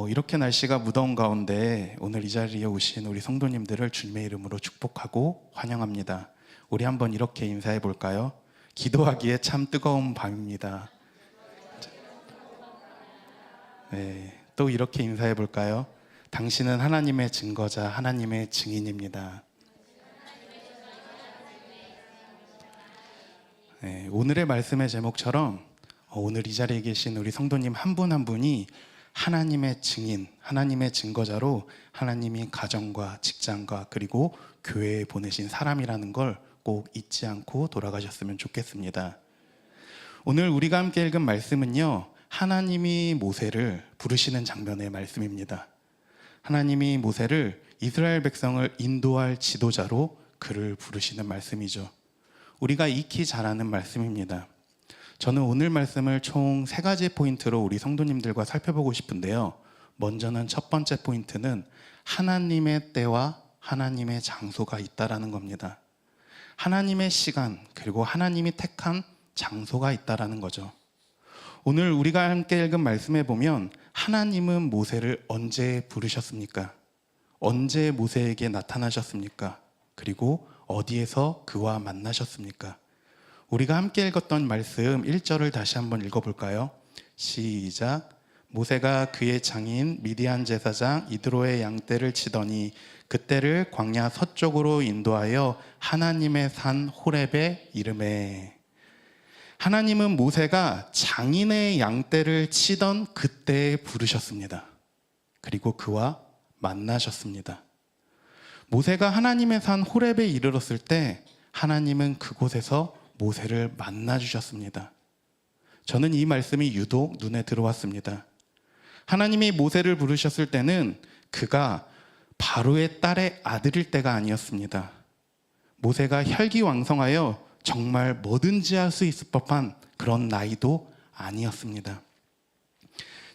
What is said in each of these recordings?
이렇게 날씨가 무더운 가운데 오늘 이 자리에 오신 우리 성도님들을 주님의 이름으로 축복하고 환영합니다. 우리 한번 이렇게 인사해 볼까요? 기도하기에 참 뜨거운 밤입니다. 네, 또 이렇게 인사해 볼까요? 당신은 하나님의 증거자, 하나님의 증인입니다. 네, 오늘의 말씀의 제목처럼 오늘 이 자리에 계신 우리 성도님 한 분 한 분이 하나님의 증인, 하나님의 증거자로 하나님이 가정과 직장과 그리고 교회에 보내신 사람이라는 걸 꼭 잊지 않고 돌아가셨으면 좋겠습니다. 오늘 우리가 함께 읽은 말씀은요, 하나님이 모세를 부르시는 장면의 말씀입니다. 하나님이 모세를 이스라엘 백성을 인도할 지도자로 그를 부르시는 말씀이죠. 우리가 익히 잘 아는 말씀입니다. 저는 오늘 말씀을 총 3가지 포인트로 우리 성도님들과 살펴보고 싶은데요. 먼저는 첫 번째 포인트는 하나님의 때와 하나님의 장소가 있다라는 겁니다. 하나님의 시간 그리고 하나님이 택한 장소가 있다라는 거죠. 오늘 우리가 함께 읽은 말씀에 보면 하나님은 모세를 언제 부르셨습니까? 언제 모세에게 나타나셨습니까? 그리고 어디에서 그와 만나셨습니까? 우리가 함께 읽었던 말씀 1절을 다시 한번 읽어볼까요? 시작. 모세가 그의 장인 미디안 제사장 이드로의 양떼를 치더니 그떼를 광야 서쪽으로 인도하여 하나님의 산 호렙에 이르매. 하나님은 모세가 장인의 양떼를 치던 그때에 부르셨습니다. 그리고 그와 만나셨습니다. 모세가 하나님의 산 호렙에 이르렀을 때 하나님은 그곳에서 모세를 만나주셨습니다. 저는 이 말씀이 유독 눈에 들어왔습니다. 하나님이 모세를 부르셨을 때는 그가 바로의 딸의 아들일 때가 아니었습니다. 모세가 혈기왕성하여 정말 뭐든지 할 수 있을 법한 그런 나이도 아니었습니다.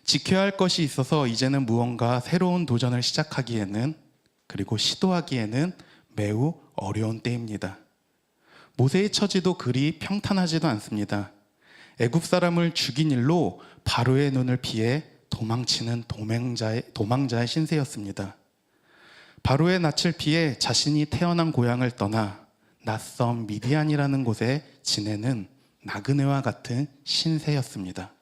지켜야 할 것이 있어서 이제는 무언가 새로운 도전을 시작하기에는 그리고 시도하기에는 매우 어려운 때입니다. 모세의 처지도 그리 평탄하지도 않습니다. 애굽 사람을 죽인 일로 바로의 눈을 피해 도망치는 도망자의 신세였습니다. 바로의 낯을 피해 자신이 태어난 고향을 떠나 낯선 미디안이라는 곳에 지내는 나그네와 같은 신세였습니다.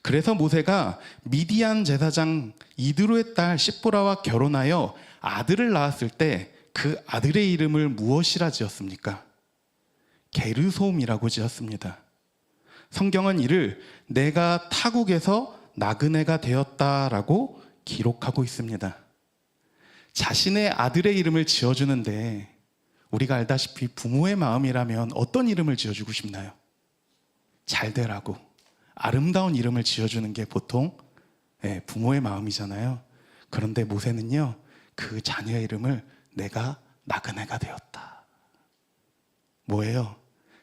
그래서 모세가 미디안 제사장 이드로의 딸 시보라와 결혼하여 아들을 낳았을 때 그 아들의 이름을 무엇이라 지었습니까? 게르솜이라고 지었습니다. 성경은 이를 내가 타국에서 나그네가 되었다라고 기록하고 있습니다. 자신의 아들의 이름을 지어주는데 우리가 알다시피 부모의 마음이라면 어떤 이름을 지어주고 싶나요? 잘 되라고 아름다운 이름을 지어주는 게 보통 부모의 마음이잖아요. 그런데 모세는요, 그 자녀의 이름을 내가 나그네가 되었다. 뭐예요?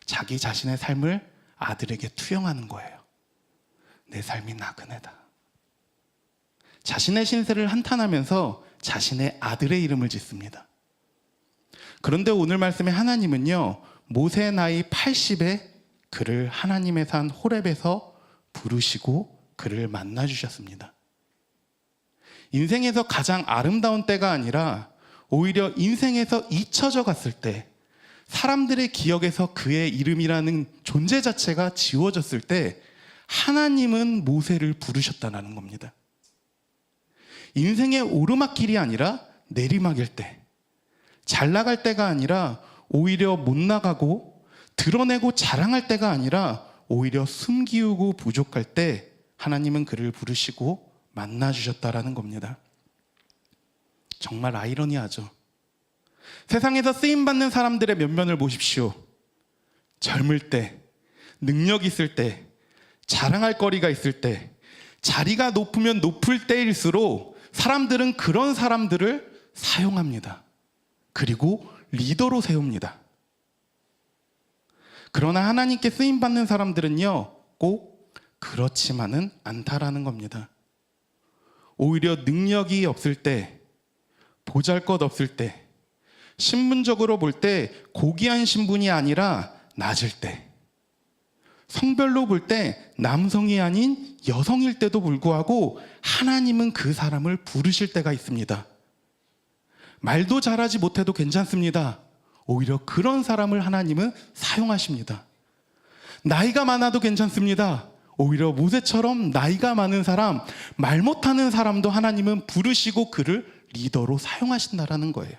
자기 자신의 삶을 아들에게 투영하는 거예요. 내 삶이 나그네다. 자신의 신세를 한탄하면서 자신의 아들의 이름을 짓습니다. 그런데 오늘 말씀의 하나님은요, 모세 나이 80에 그를 하나님의 산 호렙에서 부르시고 그를 만나주셨습니다. 인생에서 가장 아름다운 때가 아니라 오히려 인생에서 잊혀져 갔을 때, 사람들의 기억에서 그의 이름이라는 존재 자체가 지워졌을 때 하나님은 모세를 부르셨다는 겁니다. 인생의 오르막길이 아니라 내리막일 때, 잘 나갈 때가 아니라 오히려 못 나가고 드러내고 자랑할 때가 아니라 오히려 숨기우고 부족할 때 하나님은 그를 부르시고 만나주셨다라는 겁니다. 정말 아이러니하죠. 세상에서 쓰임받는 사람들의 면면을 보십시오. 젊을 때, 능력 있을 때, 자랑할 거리가 있을 때, 자리가 높으면 높을 때일수록 사람들은 그런 사람들을 사용합니다. 그리고 리더로 세웁니다. 그러나 하나님께 쓰임받는 사람들은요, 꼭 그렇지만은 않다라는 겁니다. 오히려 능력이 없을 때, 보잘것 없을 때, 신분적으로 볼 때 고귀한 신분이 아니라 낮을 때, 성별로 볼 때 남성이 아닌 여성일 때도 불구하고 하나님은 그 사람을 부르실 때가 있습니다. 말도 잘하지 못해도 괜찮습니다. 오히려 그런 사람을 하나님은 사용하십니다. 나이가 많아도 괜찮습니다. 오히려 모세처럼 나이가 많은 사람, 말 못하는 사람도 하나님은 부르시고 그를 리더로 사용하신다라는 거예요.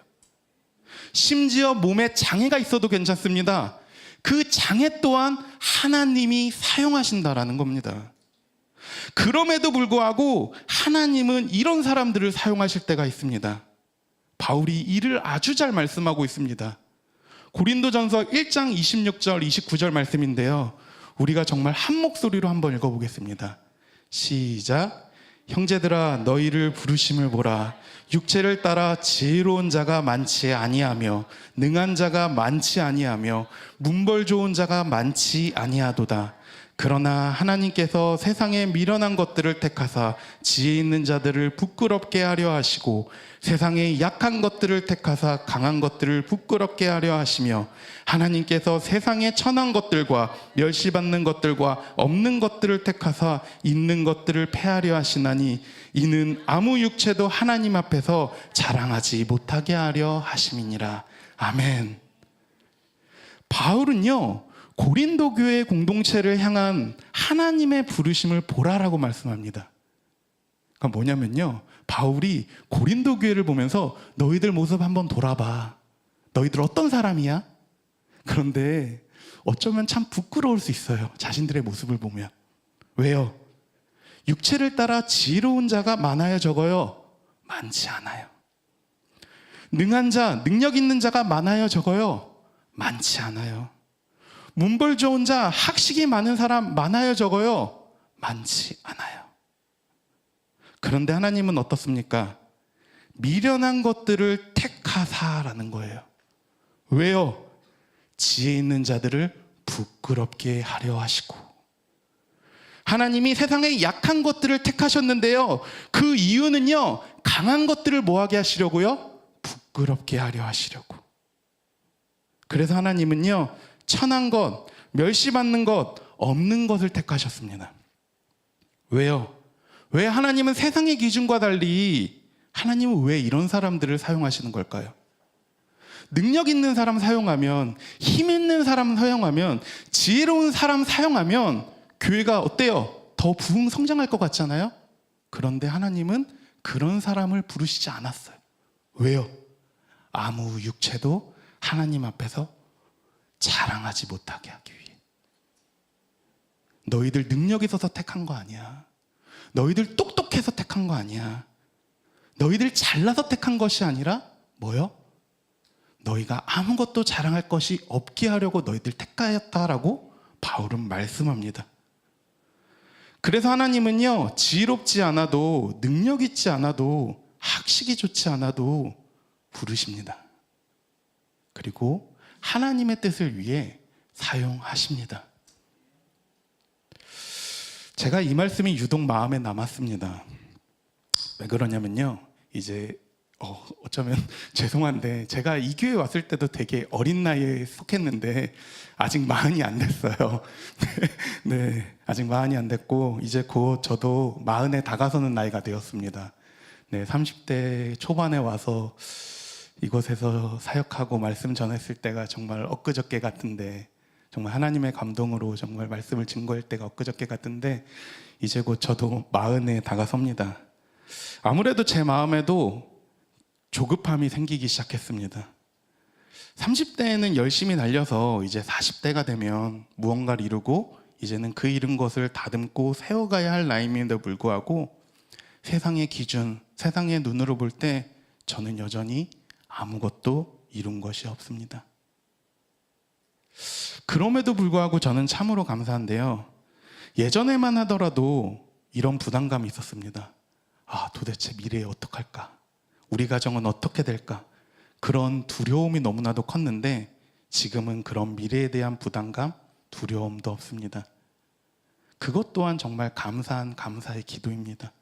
심지어 몸에 장애가 있어도 괜찮습니다. 그 장애 또한 하나님이 사용하신다라는 겁니다. 그럼에도 불구하고 하나님은 이런 사람들을 사용하실 때가 있습니다. 바울이 이를 아주 잘 말씀하고 있습니다. 고린도전서 1장 26절 29절 말씀인데요, 우리가 정말 한 목소리로 한번 읽어보겠습니다. 시작. 형제들아 너희를 부르심을 보라. 육체를 따라 지혜로운 자가 많지 아니하며 능한 자가 많지 아니하며 문벌 좋은 자가 많지 아니하도다. 그러나 하나님께서 세상에 미련한 것들을 택하사 지혜 있는 자들을 부끄럽게 하려 하시고 세상에 약한 것들을 택하사 강한 것들을 부끄럽게 하려 하시며 하나님께서 세상에 천한 것들과 멸시받는 것들과 없는 것들을 택하사 있는 것들을 패하려 하시나니 이는 아무 육체도 하나님 앞에서 자랑하지 못하게 하려 하심이니라. 아멘. 바울은요, 고린도 교회 공동체를 향한 하나님의 부르심을 보라라고 말씀합니다. 그러니까 뭐냐면요, 바울이 고린도 교회를 보면서 너희들 모습 한번 돌아봐. 너희들 어떤 사람이야? 그런데 어쩌면 참 부끄러울 수 있어요. 자신들의 모습을 보면. 왜요? 육체를 따라 지혜로운 자가 많아요, 적어요? 많지 않아요. 능한 자, 능력 있는 자가 많아요, 적어요? 많지 않아요. 문벌 좋은 자, 학식이 많은 사람 많아요, 적어요? 많지 않아요. 그런데 하나님은 어떻습니까? 미련한 것들을 택하사라는 거예요. 왜요? 지혜 있는 자들을 부끄럽게 하려 하시고. 하나님이 세상의 약한 것들을 택하셨는데요, 그 이유는요, 강한 것들을 뭐하게 하시려고요? 부끄럽게 하려 하시려고. 그래서 하나님은요, 천한 것, 멸시받는 것, 없는 것을 택하셨습니다. 왜요? 왜 하나님은 세상의 기준과 달리 하나님은 왜 이런 사람들을 사용하시는 걸까요? 능력 있는 사람 사용하면, 힘 있는 사람 사용하면, 지혜로운 사람 사용하면 교회가 어때요? 더 부흥 성장할 것 같잖아요? 그런데 하나님은 그런 사람을 부르시지 않았어요. 왜요? 아무 육체도 하나님 앞에서 자랑하지 못하게 하기 위해. 너희들 능력 있어서 택한 거 아니야. 너희들 똑똑해서 택한 거 아니야. 너희들 잘나서 택한 것이 아니라 뭐요? 너희가 아무것도 자랑할 것이 없게 하려고 너희들 택하였다라고 바울은 말씀합니다. 그래서 하나님은요, 지혜롭지 않아도, 능력 있지 않아도, 학식이 좋지 않아도 부르십니다. 그리고 하나님의 뜻을 위해 사용하십니다. 제가 이 말씀이 유독 마음에 남았습니다. 왜 그러냐면요, 이제 어쩌면 죄송한데 제가 이 교회 왔을 때도 되게 어린 나이에 속했는데 아직 마흔이 안 됐어요. 네, 아직 마흔이 안 됐고 이제 곧 저도 마흔에 다가서는 나이가 되었습니다. 네, 30대 초반에 와서 이곳에서 사역하고 말씀 전했을 때가 정말 엊그저께 같은데, 정말 하나님의 감동으로 정말 말씀을 증거할 때가 엊그저께 같은데 이제 곧 저도 마흔에 다가섭니다. 아무래도 제 마음에도 조급함이 생기기 시작했습니다. 30대에는 열심히 달려서 이제 40대가 되면 무언가를 이루고 이제는 그 이룬 것을 다듬고 세워가야 할 나이임에도 불구하고 세상의 기준, 세상의 눈으로 볼 때 저는 여전히 아무것도 이룬 것이 없습니다. 그럼에도 불구하고 저는 참으로 감사한데요, 예전에만 하더라도 이런 부담감이 있었습니다. 도대체 미래에 어떡할까? 우리 가정은 어떻게 될까? 그런 두려움이 너무나도 컸는데 지금은 그런 미래에 대한 부담감, 두려움도 없습니다. 그것 또한 정말 감사의 기도입니다.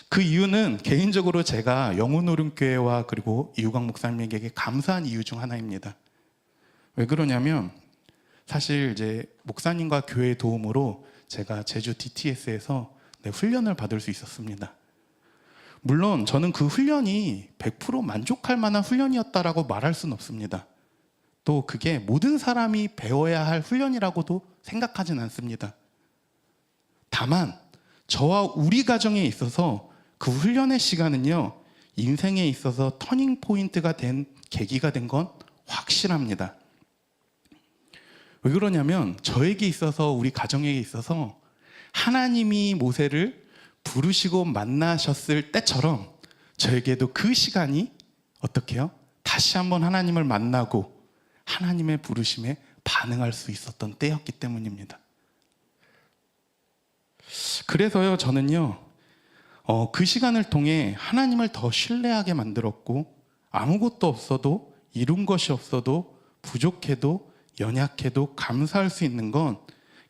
그 이유는 개인적으로 제가 영혼오름교회와 그리고 이우광 목사님에게 감사한 이유 중 하나입니다. 왜 그러냐면 사실 이제 목사님과 교회 도움으로 제가 제주 DTS에서 훈련을 받을 수 있었습니다. 물론 저는 그 훈련이 100% 만족할 만한 훈련이었다라고 말할 수는 없습니다. 또 그게 모든 사람이 배워야 할 훈련이라고도 생각하진 않습니다. 다만 저와 우리 가정에 있어서 그 훈련의 시간은요, 인생에 있어서 터닝 포인트가 된 계기가 된 건 확실합니다. 왜 그러냐면 저에게 있어서, 우리 가정에게 있어서 하나님이 모세를 부르시고 만나셨을 때처럼 저에게도 그 시간이 어떻게 해요? 다시 한번 하나님을 만나고 하나님의 부르심에 반응할 수 있었던 때였기 때문입니다. 그래서요, 저는요, 그 시간을 통해 하나님을 더 신뢰하게 만들었고, 아무것도 없어도, 이룬 것이 없어도, 부족해도, 연약해도 감사할 수 있는 건,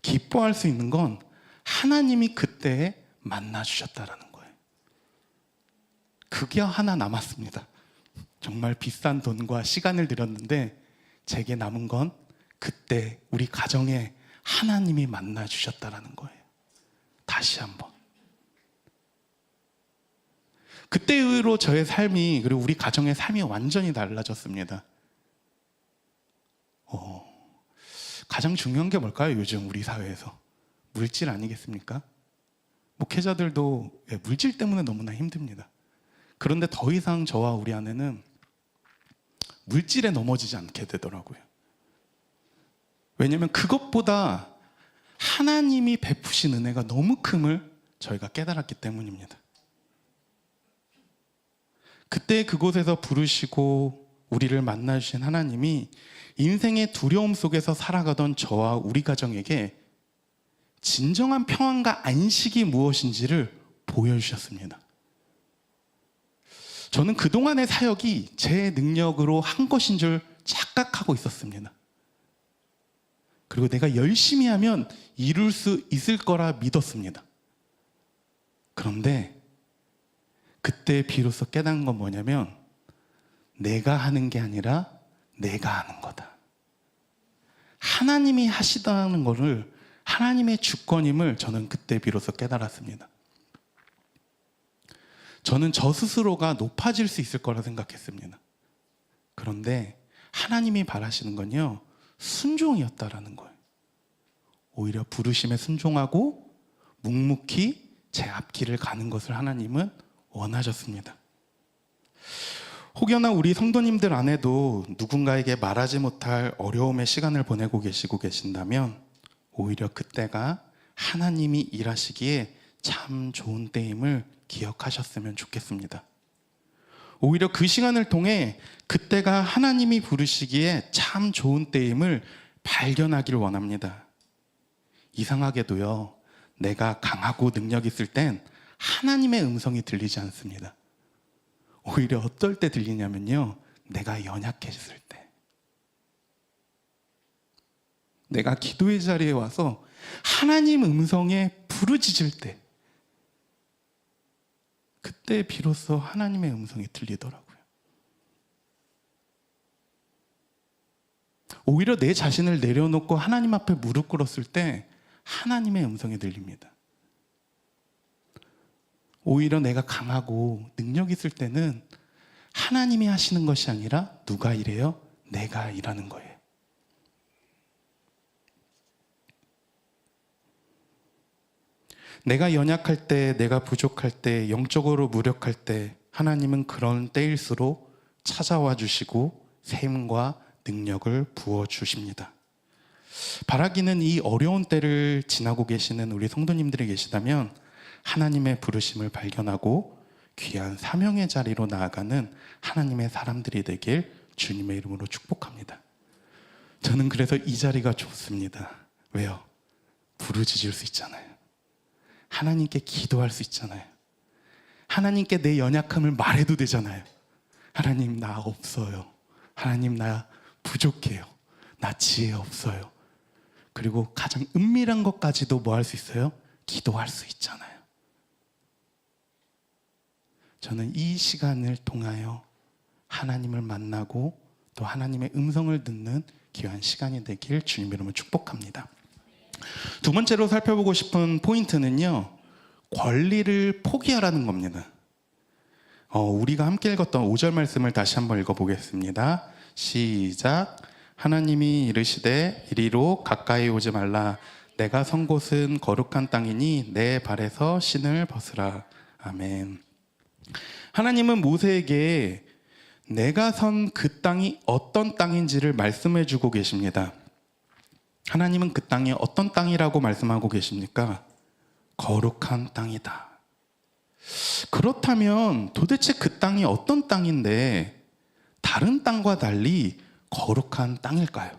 기뻐할 수 있는 건 하나님이 그때에 만나주셨다라는 거예요. 그게 하나 남았습니다. 정말 비싼 돈과 시간을 들였는데 제게 남은 건 그때 우리 가정에 하나님이 만나주셨다라는 거예요. 다시 한번. 그때 이후로 저의 삶이, 그리고 우리 가정의 삶이 완전히 달라졌습니다. 가장 중요한 게 뭘까요? 요즘 우리 사회에서 물질 아니겠습니까? 목회자들도 물질 때문에 너무나 힘듭니다. 그런데 더 이상 저와 우리 아내는 물질에 넘어지지 않게 되더라고요. 왜냐하면 그것보다 하나님이 베푸신 은혜가 너무 큼을 저희가 깨달았기 때문입니다. 그때 그곳에서 부르시고 우리를 만나주신 하나님이 인생의 두려움 속에서 살아가던 저와 우리 가정에게 진정한 평안과 안식이 무엇인지를 보여주셨습니다. 저는 그동안의 사역이 제 능력으로 한 것인 줄 착각하고 있었습니다. 그리고 내가 열심히 하면 이룰 수 있을 거라 믿었습니다. 그런데 그때 비로소 깨달은 건 뭐냐면, 내가 하는 게 아니라 내가 하는 거다. 하나님이 하시다는 것을, 하나님의 주권임을 저는 그때 비로소 깨달았습니다. 저는 저 스스로가 높아질 수 있을 거라 생각했습니다. 그런데 하나님이 바라시는 건요, 순종이었다라는 거예요. 오히려 부르심에 순종하고 묵묵히 제 앞길을 가는 것을 하나님은 원하셨습니다. 혹여나 우리 성도님들 안에도 누군가에게 말하지 못할 어려움의 시간을 보내고 계신다면 오히려 그때가 하나님이 일하시기에 참 좋은 때임을 기억하셨으면 좋겠습니다. 오히려 그 시간을 통해 그때가 하나님이 부르시기에 참 좋은 때임을 발견하기를 원합니다. 이상하게도요, 내가 강하고 능력 있을 땐 하나님의 음성이 들리지 않습니다. 오히려 어떨 때 들리냐면요, 내가 연약했을 때, 내가 기도의 자리에 와서 하나님 음성에 부르짖을 때, 그때 비로소 하나님의 음성이 들리더라고요. 오히려 내 자신을 내려놓고 하나님 앞에 무릎 꿇었을 때 하나님의 음성이 들립니다. 오히려 내가 강하고 능력 있을 때는 하나님이 하시는 것이 아니라 누가 일해요? 내가 일하는 거예요. 내가 연약할 때, 내가 부족할 때, 영적으로 무력할 때 하나님은 그런 때일수록 찾아와 주시고 샘과 능력을 부어주십니다. 바라기는 이 어려운 때를 지나고 계시는 우리 성도님들이 계시다면 하나님의 부르심을 발견하고 귀한 사명의 자리로 나아가는 하나님의 사람들이 되길 주님의 이름으로 축복합니다. 저는 그래서 이 자리가 좋습니다. 왜요? 부르짖을 수 있잖아요. 하나님께 기도할 수 있잖아요. 하나님께 내 연약함을 말해도 되잖아요. 하나님, 나 없어요. 하나님, 나 부족해요. 나 지혜 없어요. 그리고 가장 은밀한 것까지도 뭐 할 수 있어요? 기도할 수 있잖아요. 저는 이 시간을 통하여 하나님을 만나고 또 하나님의 음성을 듣는 귀한 시간이 되길 주님 이름으로 축복합니다. 두 번째로 살펴보고 싶은 포인트는요, 권리를 포기하라는 겁니다. 우리가 함께 읽었던 5절 말씀을 다시 한번 읽어보겠습니다. 시작. 하나님이 이르시되 이리로 가까이 오지 말라. 내가 선 곳은 거룩한 땅이니 내 발에서 신을 벗으라. 아멘. 하나님은 모세에게 내가 선 그 땅이 어떤 땅인지를 말씀해 주고 계십니다. 하나님은 그 땅이 어떤 땅이라고 말씀하고 계십니까? 거룩한 땅이다. 그렇다면 도대체 그 땅이 어떤 땅인데 다른 땅과 달리 거룩한 땅일까요?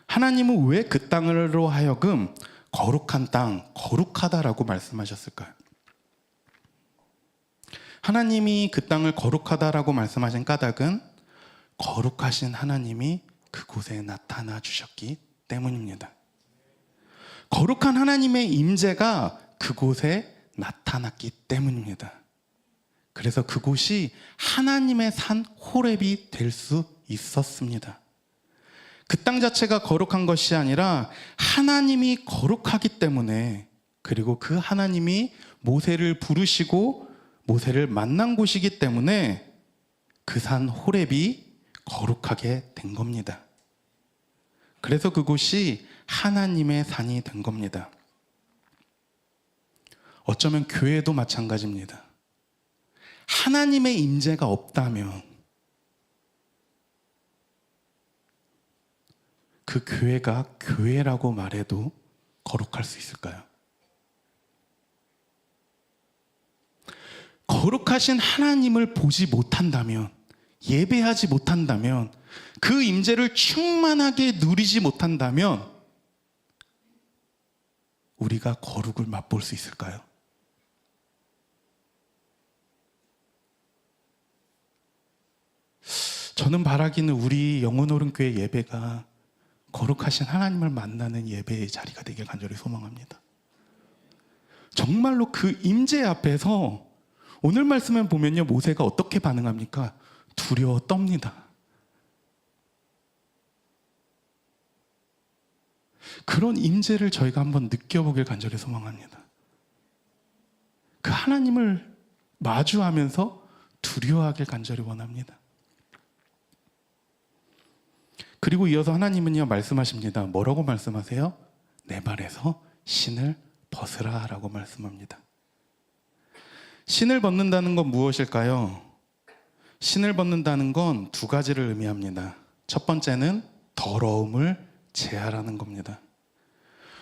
하나님은 왜 그 땅으로 하여금 거룩한 땅, 거룩하다라고 말씀하셨을까요? 하나님이 그 땅을 거룩하다라고 말씀하신 까닭은 거룩하신 하나님이 그곳에 나타나 주셨기 때문입니다. 거룩한 하나님의 임재가 그곳에 나타났기 때문입니다. 그래서 그곳이 하나님의 산 호렙이 될 수 있었습니다. 그 땅 자체가 거룩한 것이 아니라 하나님이 거룩하기 때문에, 그리고 그 하나님이 모세를 부르시고 모세를 만난 곳이기 때문에 그 산 호렙이 거룩하게 된 겁니다. 그래서 그곳이 하나님의 산이 된 겁니다. 어쩌면 교회도 마찬가지입니다. 하나님의 임재가 없다면 그 교회가 교회라고 말해도 거룩할 수 있을까요? 거룩하신 하나님을 보지 못한다면, 예배하지 못한다면, 그 임재를 충만하게 누리지 못한다면 우리가 거룩을 맛볼 수 있을까요? 저는 바라기는 우리 영혼오른교회 예배가 거룩하신 하나님을 만나는 예배의 자리가 되길 간절히 소망합니다. 정말로 그 임재 앞에서 오늘 말씀에 보면요, 모세가 어떻게 반응합니까? 두려워 떱니다. 그런 임재를 저희가 한번 느껴보길 간절히 소망합니다. 그 하나님을 마주하면서 두려워하길 간절히 원합니다. 그리고 이어서 하나님은요 말씀하십니다. 뭐라고 말씀하세요? 내 발에서 신을 벗으라 라고 말씀합니다. 신을 벗는다는 건 무엇일까요? 신을 벗는다는 건 두 가지를 의미합니다. 첫 번째는 더러움을 제하라는 겁니다.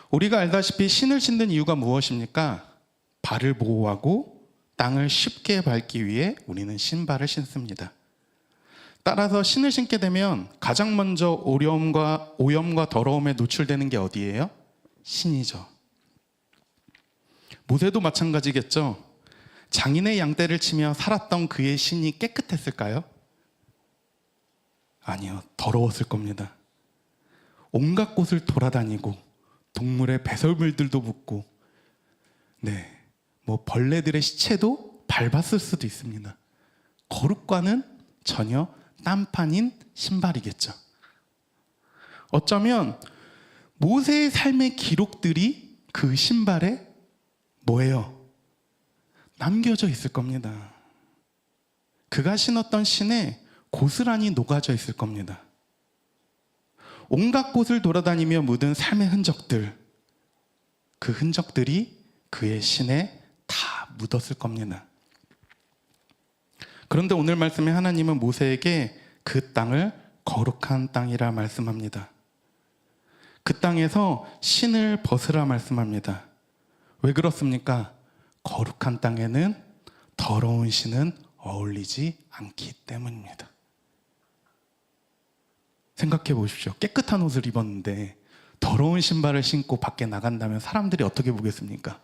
우리가 알다시피 신을 신는 이유가 무엇입니까? 발을 보호하고 땅을 쉽게 밟기 위해 우리는 신발을 신습니다. 따라서 신을 신게 되면 가장 먼저 오염과 더러움에 노출되는 게 어디예요? 신이죠. 모세도 마찬가지겠죠. 장인의 양떼를 치며 살았던 그의 신이 깨끗했을까요? 아니요, 더러웠을 겁니다. 온갖 곳을 돌아다니고 동물의 배설물들도 묻고, 벌레들의 시체도 밟았을 수도 있습니다. 거룩과는 전혀 딴판인 신발이겠죠. 어쩌면 모세의 삶의 기록들이 그 신발에 뭐예요? 남겨져 있을 겁니다. 그가 신었던 신에 고스란히 녹아져 있을 겁니다. 온갖 곳을 돌아다니며 묻은 삶의 흔적들, 그 흔적들이 그의 신에 다 묻었을 겁니다. 그런데 오늘 말씀에 하나님은 모세에게 그 땅을 거룩한 땅이라 말씀합니다. 그 땅에서 신을 벗으라 말씀합니다. 왜 그렇습니까? 거룩한 땅에는 더러운 신은 어울리지 않기 때문입니다. 생각해 보십시오. 깨끗한 옷을 입었는데 더러운 신발을 신고 밖에 나간다면 사람들이 어떻게 보겠습니까?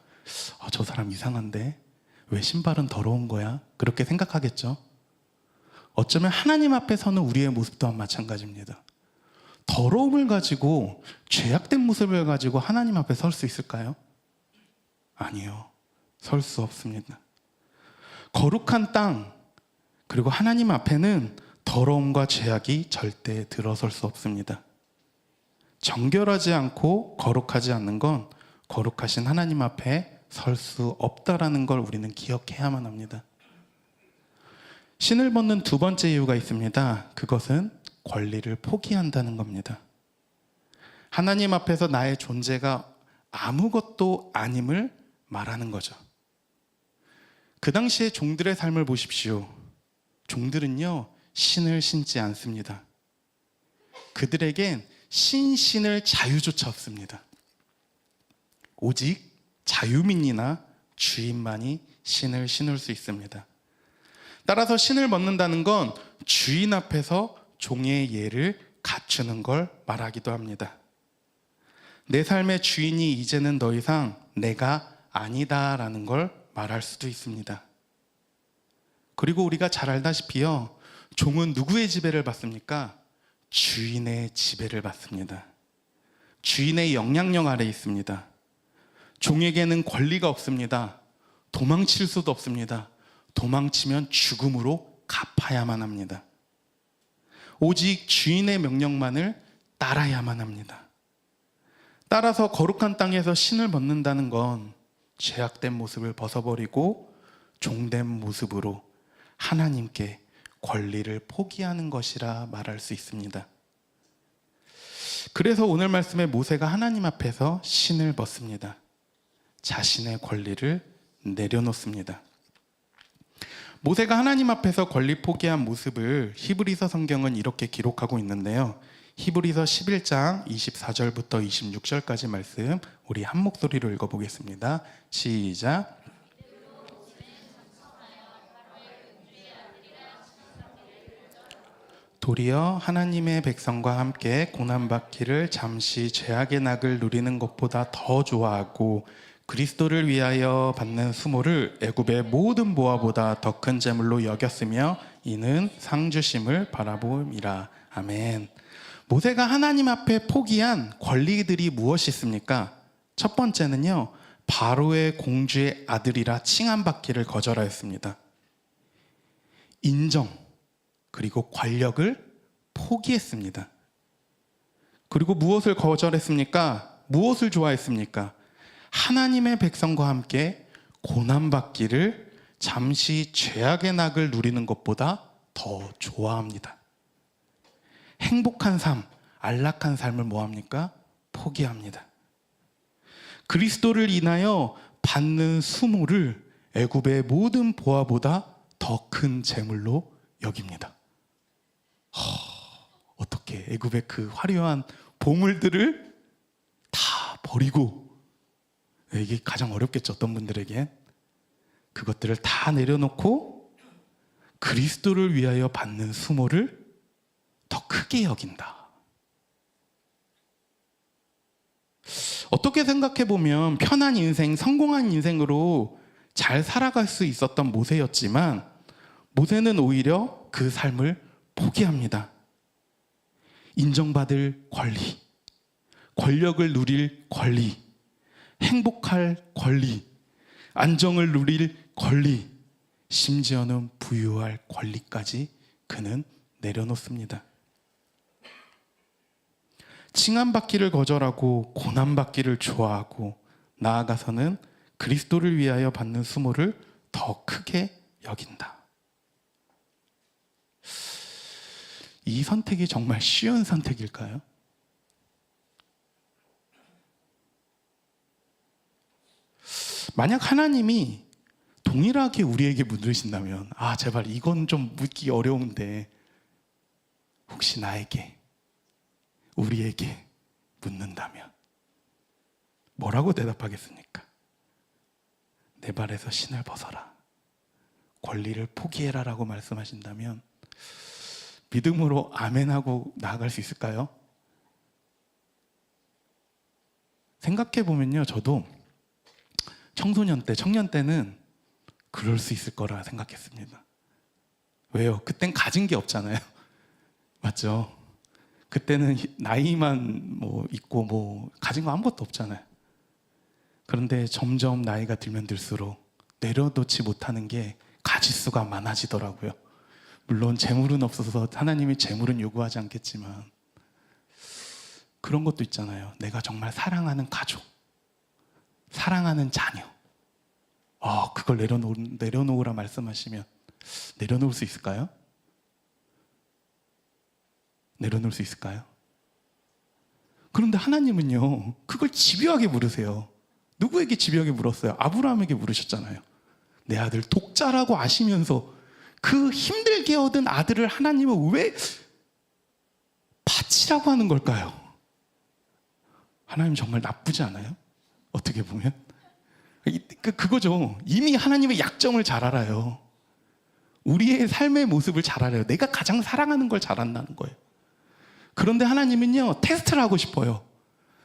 저 사람 이상한데 왜 신발은 더러운 거야? 그렇게 생각하겠죠. 어쩌면 하나님 앞에 서는 우리의 모습 또한 마찬가지입니다. 더러움을 가지고, 죄악된 모습을 가지고 하나님 앞에 설 수 있을까요? 아니요, 설 수 없습니다. 거룩한 땅, 그리고 하나님 앞에는 더러움과 죄악이 절대 들어설 수 없습니다. 정결하지 않고 거룩하지 않는 건 거룩하신 하나님 앞에 설 수 없다라는 걸 우리는 기억해야만 합니다. 신을 벗는 두 번째 이유가 있습니다. 그것은 권리를 포기한다는 겁니다. 하나님 앞에서 나의 존재가 아무것도 아님을 말하는 거죠. 그 당시에 종들의 삶을 보십시오. 종들은요, 신을 신지 않습니다. 그들에겐 신을 자유조차 없습니다. 오직 자유민이나 주인만이 신을 신을 수 있습니다. 따라서 신을 벗는다는 건 주인 앞에서 종의 예를 갖추는 걸 말하기도 합니다. 내 삶의 주인이 이제는 더 이상 내가 아니다라는 걸 말할 수도 있습니다. 그리고 우리가 잘 알다시피요, 종은 누구의 지배를 받습니까? 주인의 지배를 받습니다. 주인의 영향력 아래 있습니다. 종에게는 권리가 없습니다. 도망칠 수도 없습니다. 도망치면 죽음으로 갚아야만 합니다. 오직 주인의 명령만을 따라야만 합니다. 따라서 거룩한 땅에서 신을 벗는다는 건 죄악된 모습을 벗어버리고 종된 모습으로 하나님께 권리를 포기하는 것이라 말할 수 있습니다. 그래서 오늘 말씀에 모세가 하나님 앞에서 신을 벗습니다. 자신의 권리를 내려놓습니다. 모세가 하나님 앞에서 권리 포기한 모습을 히브리서 성경은 이렇게 기록하고 있는데요. 히브리서 11장 24절부터 26절까지 말씀 우리 한 목소리로 읽어보겠습니다. 시작. 도리어 하나님의 백성과 함께 고난받기를 잠시 죄악의 낙을 누리는 것보다 더 좋아하고 그리스도를 위하여 받는 수모를 애굽의 모든 보화보다 더 큰 재물로 여겼으며 이는 상 주심을 바라보음이라. 아멘. 모세가 하나님 앞에 포기한 권리들이 무엇이 있습니까? 첫 번째는요, 바로의 공주의 아들이라 칭함받기를 거절하였습니다. 인정, 그리고 권력을 포기했습니다. 그리고 무엇을 거절했습니까? 무엇을 좋아했습니까? 하나님의 백성과 함께 고난받기를 잠시 죄악의 낙을 누리는 것보다 더 좋아합니다. 행복한 삶, 안락한 삶을 뭐합니까? 포기합니다. 그리스도를 인하여 받는 수모를 애굽의 모든 보화보다 더 큰 재물로 여깁니다. 어떻게 애굽의 그 화려한 보물들을 다 버리고, 이게 가장 어렵겠죠, 어떤 분들에게. 그것들을 다 내려놓고 그리스도를 위하여 받는 수모를 더 크게 여긴다. 어떻게 생각해 보면 편한 인생, 성공한 인생으로 잘 살아갈 수 있었던 모세였지만 모세는 오히려 그 삶을 포기합니다. 인정받을 권리, 권력을 누릴 권리, 행복할 권리, 안정을 누릴 권리, 심지어는 부유할 권리까지 그는 내려놓습니다. 칭함받기를 거절하고 고난받기를 좋아하고 나아가서는 그리스도를 위하여 받는 수모를 더 크게 여긴다. 이 선택이 정말 쉬운 선택일까요? 만약 하나님이 동일하게 우리에게 물으신다면, 제발 이건 좀 묻기 어려운데 혹시 나에게, 우리에게 묻는다면 뭐라고 대답하겠습니까? 내 발에서 신을 벗어라, 권리를 포기해라 라고 말씀하신다면 믿음으로 아멘하고 나아갈 수 있을까요? 생각해 보면요, 저도 청소년 때, 청년 때는 그럴 수 있을 거라 생각했습니다. 왜요? 그땐 가진 게 없잖아요. 맞죠? 그때는 나이만 있고 가진 거 아무것도 없잖아요. 그런데 점점 나이가 들면 들수록 내려놓지 못하는 게 가짓수가 많아지더라고요. 물론 재물은 없어서 하나님이 재물은 요구하지 않겠지만 그런 것도 있잖아요. 내가 정말 사랑하는 가족, 사랑하는 자녀, 그걸 내려놓으라 말씀하시면 내려놓을 수 있을까요? 내려놓을 수 있을까요? 그런데 하나님은요, 그걸 집요하게 물으세요. 누구에게 집요하게 물었어요? 아브라함에게 물으셨잖아요. 내 아들 독자라고 아시면서 그 힘들게 얻은 아들을 하나님은 왜 바치라고 하는 걸까요? 하나님 정말 나쁘지 않아요? 어떻게 보면 그거죠. 이미 하나님의 약점을 잘 알아요. 우리의 삶의 모습을 잘 알아요. 내가 가장 사랑하는 걸 잘 안다는 거예요. 그런데 하나님은요, 테스트를 하고 싶어요.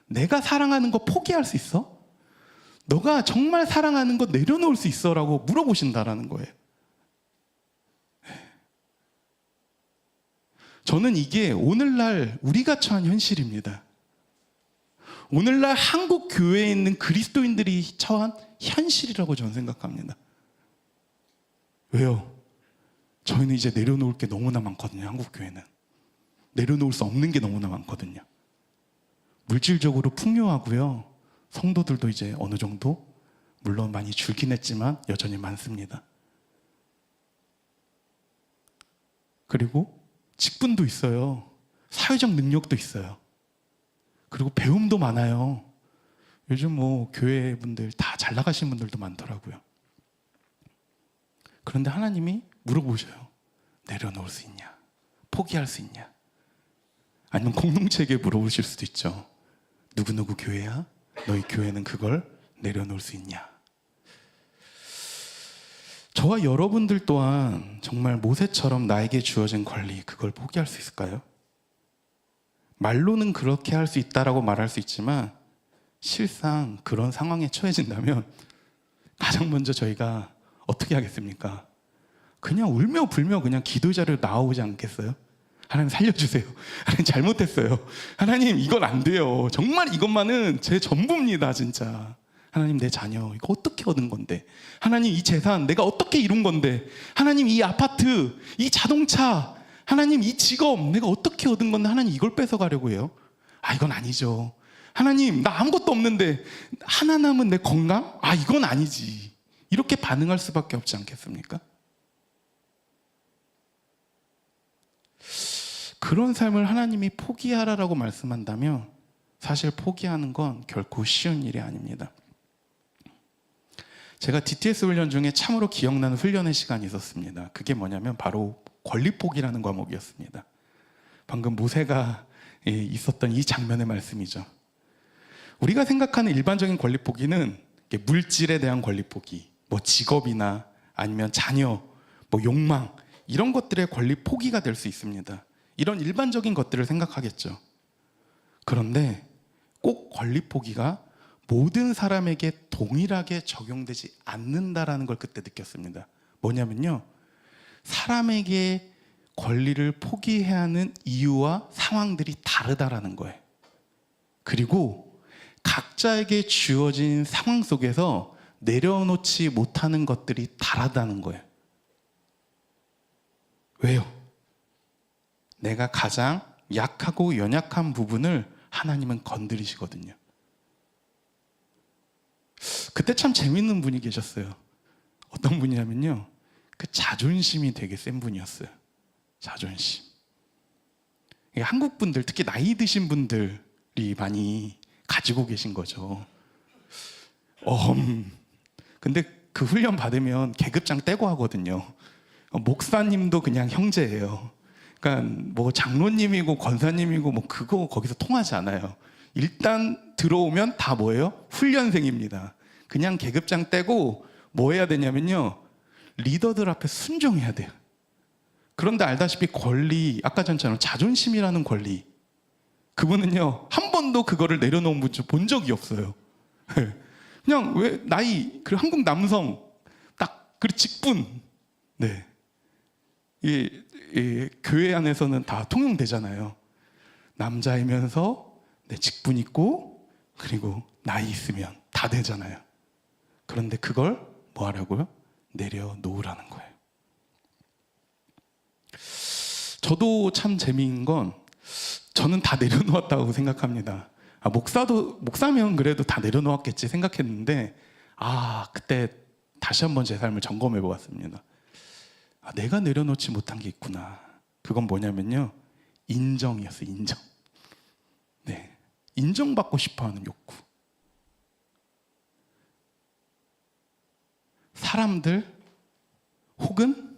내가 사랑하는 거 포기할 수 있어? 너가 정말 사랑하는 거 내려놓을 수 있어? 라고 물어보신다라는 거예요. 저는 이게 오늘날 우리가 처한 현실입니다. 오늘날 한국 교회에 있는 그리스도인들이 처한 현실이라고 저는 생각합니다. 왜요? 저희는 이제 내려놓을 게 너무나 많거든요. 한국 교회는 내려놓을 수 없는 게 너무나 많거든요. 물질적으로 풍요하고요, 성도들도 이제 어느 정도 물론 많이 줄긴 했지만 여전히 많습니다. 그리고 직분도 있어요. 사회적 능력도 있어요. 그리고 배움도 많아요. 요즘 뭐 교회 분들 다 잘 나가신 분들도 많더라고요. 그런데 하나님이 물어보셔요. 내려놓을 수 있냐? 포기할 수 있냐? 아니면 공동체에게 물어보실 수도 있죠. 누구누구 교회야? 너희 교회는 그걸 내려놓을 수 있냐? 저와 여러분들 또한 정말 모세처럼 나에게 주어진 권리, 그걸 포기할 수 있을까요? 말로는 그렇게 할 수 있다라고 말할 수 있지만 실상 그런 상황에 처해진다면 가장 먼저 저희가 어떻게 하겠습니까? 그냥 울며 불며 그냥 기도 자리로 나오지 않겠어요? 하나님 살려주세요. 하나님 잘못했어요. 하나님 이건 안 돼요. 정말 이것만은 제 전부입니다. 진짜. 하나님 내 자녀 이거 어떻게 얻은 건데, 하나님 이 재산 내가 어떻게 이룬 건데, 하나님 이 아파트, 이 자동차, 하나님 이 직업 내가 어떻게 얻은 건데 하나님 이걸 뺏어가려고 해요? 이건 아니죠. 하나님 나 아무것도 없는데 하나 남은 내 건강? 이건 아니지. 이렇게 반응할 수밖에 없지 않겠습니까? 그런 삶을 하나님이 포기하라라고 말씀한다면 사실 포기하는 건 결코 쉬운 일이 아닙니다. 제가 DTS 훈련 중에 참으로 기억나는 훈련의 시간이 있었습니다. 그게 뭐냐면 바로 권리 포기라는 과목이었습니다. 방금 모세가 있었던 이 장면의 말씀이죠. 우리가 생각하는 일반적인 권리 포기는 물질에 대한 권리 포기, 뭐 직업이나 아니면 자녀, 뭐 욕망, 이런 것들의 권리 포기가 될 수 있습니다. 이런 일반적인 것들을 생각하겠죠. 그런데 꼭 권리 포기가 모든 사람에게 동일하게 적용되지 않는다라는 걸 그때 느꼈습니다. 뭐냐면요, 사람에게 권리를 포기해야 하는 이유와 상황들이 다르다라는 거예요. 그리고 각자에게 주어진 상황 속에서 내려놓지 못하는 것들이 다르다는 거예요. 왜요? 내가 가장 약하고 연약한 부분을 하나님은 건드리시거든요. 그때 참 재밌는 분이 계셨어요. 어떤 분이냐면요, 그 자존심이 되게 센 분이었어요. 자존심. 한국 분들, 특히 나이 드신 분들이 많이 가지고 계신 거죠. 근데 그 훈련 받으면 계급장 떼고 하거든요. 목사님도 그냥 형제예요. 그러니까 뭐 장로님이고 권사님이고 뭐 그거 거기서 통하지 않아요. 일단 들어오면 다 뭐예요? 훈련생입니다. 그냥 계급장 떼고 뭐 해야 되냐면요, 리더들 앞에 순종해야 돼요. 그런데 알다시피 권리, 아까 전처럼 자존심이라는 권리, 그분은요 한 번도 그거를 내려놓은 분 본 적이 없어요. 그냥 왜 나이, 그 한국 남성 딱 그 직분, 이 교회 안에서는 다 통용되잖아요. 남자이면서 직분 있고 그리고 나이 있으면 다 되잖아요. 그런데 그걸 뭐 하라고요? 내려놓으라는 거예요. 저도 참 재미있는 건 저는 다 내려놓았다고 생각합니다. 목사면 그래도 다 내려놓았겠지 생각했는데 그때 다시 한번 제 삶을 점검해 보았습니다. 내가 내려놓지 못한 게 있구나. 그건 뭐냐면요, 인정이었어요. 인정. 네, 인정받고 싶어하는 욕구. 사람들 혹은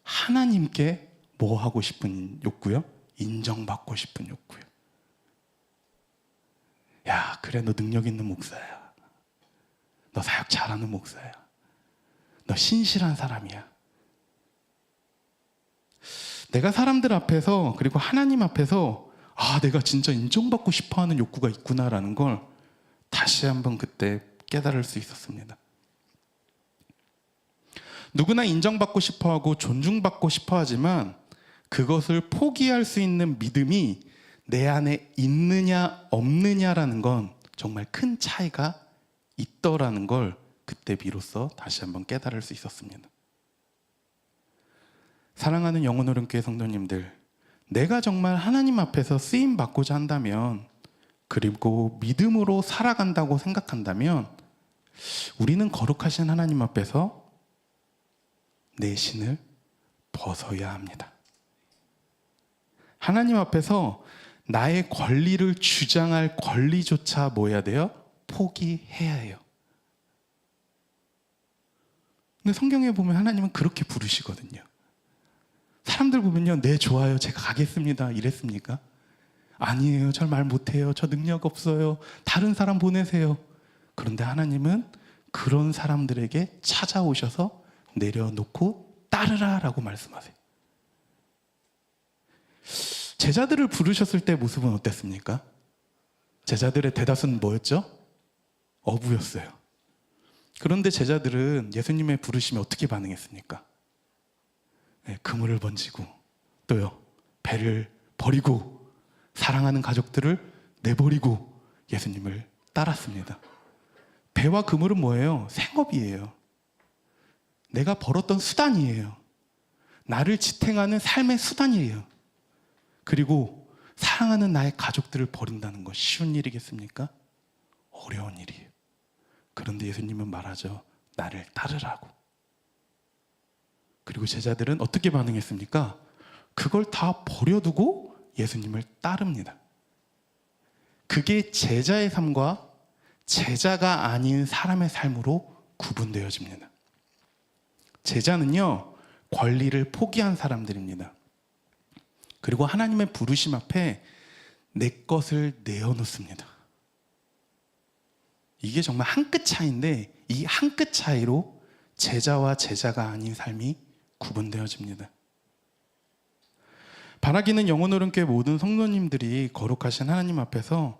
하나님께 뭐 하고 싶은 욕구요? 인정받고 싶은 욕구요. 야, 그래, 너 능력 있는 목사야. 너 사역 잘하는 목사야. 너 신실한 사람이야. 내가 사람들 앞에서 그리고 하나님 앞에서 내가 진짜 인정받고 싶어하는 욕구가 있구나라는 걸 다시 한번 그때 깨달을 수 있었습니다. 누구나 인정받고 싶어하고 존중받고 싶어하지만 그것을 포기할 수 있는 믿음이 내 안에 있느냐 없느냐라는 건 정말 큰 차이가 있더라는 걸 그때 비로소 다시 한번 깨달을 수 있었습니다. 사랑하는 영혼오른교회 성도님들, 내가 정말 하나님 앞에서 쓰임받고자 한다면, 그리고 믿음으로 살아간다고 생각한다면 우리는 거룩하신 하나님 앞에서 내 신을 벗어야 합니다. 하나님 앞에서 나의 권리를 주장할 권리조차 뭐 해야 돼요? 포기해야 해요. 근데 성경에 보면 하나님은 그렇게 부르시거든요. 사람들 보면요, 네 좋아요, 제가 가겠습니다 이랬습니까? 아니에요, 저 말 못해요, 저 능력 없어요, 다른 사람 보내세요. 그런데 하나님은 그런 사람들에게 찾아오셔서 내려놓고 따르라 라고 말씀하세요. 제자들을 부르셨을 때 모습은 어땠습니까? 제자들의 대다수는 뭐였죠? 어부였어요. 그런데 제자들은 예수님의 부르심에 어떻게 반응했습니까? 그물을 번지고 또요, 배를 버리고 사랑하는 가족들을 내버리고 예수님을 따랐습니다. 배와 그물은 뭐예요? 생업이에요. 내가 벌었던 수단이에요. 나를 지탱하는 삶의 수단이에요. 그리고 사랑하는 나의 가족들을 버린다는 것 쉬운 일이겠습니까? 어려운 일이에요. 그런데 예수님은 말하죠. 나를 따르라고. 그리고 제자들은 어떻게 반응했습니까? 그걸 다 버려두고 예수님을 따릅니다. 그게 제자의 삶과 제자가 아닌 사람의 삶으로 구분되어집니다. 제자는요, 권리를 포기한 사람들입니다. 그리고 하나님의 부르심 앞에 내 것을 내어놓습니다. 이게 정말 한 끗 차이인데 이 한 끗 차이로 제자와 제자가 아닌 삶이 구분되어집니다. 바라기는 영혼오른교회 모든 성도님들이 거룩하신 하나님 앞에서